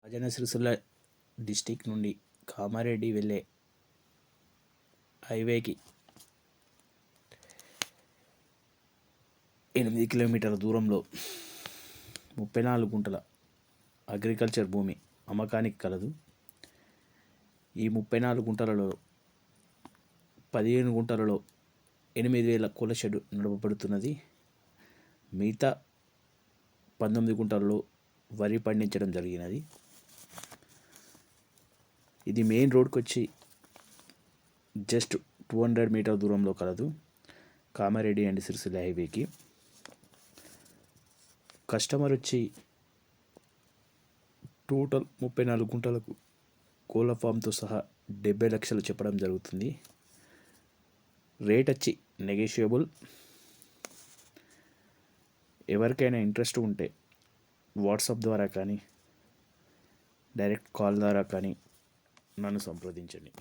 Rajanna Sircilla district నుండి కామారెడ్డి వెళ్ళే హైవేకి 8 కిలోమీటర్ల దూరంలో 34 గుంటల అగ్రికల్చర్ భూమి అమ్మకానికి కలదు. ఈ 34 గుంటలలో 15 గుంటలలో 8,000 కోళ్ళ షెడ్ నడపబడుతున్నది. మిగతా 19 గుంటలలో వరి పండించడం జరిగినది. ఇది మెయిన్ రోడ్కి వచ్చి జస్ట్ 200 మీటర్ దూరంలో కలదు. కామారెడ్డి అండ్ సిరిసిల్ల హైవేకి. కస్టమర్ వచ్చి టోటల్ 34 గుంటలకు కోళ్ళ ఫామ్తో సహా 70 లక్షలు చెప్పడం జరుగుతుంది. రేట్ వచ్చి నెగోషియబుల్. ఎవరికైనా ఇంట్రెస్ట్ ఉంటే వాట్సాప్ ద్వారా కానీ డైరెక్ట్ కాల్ ద్వారా కానీ నన్ను సంప్రదించండి.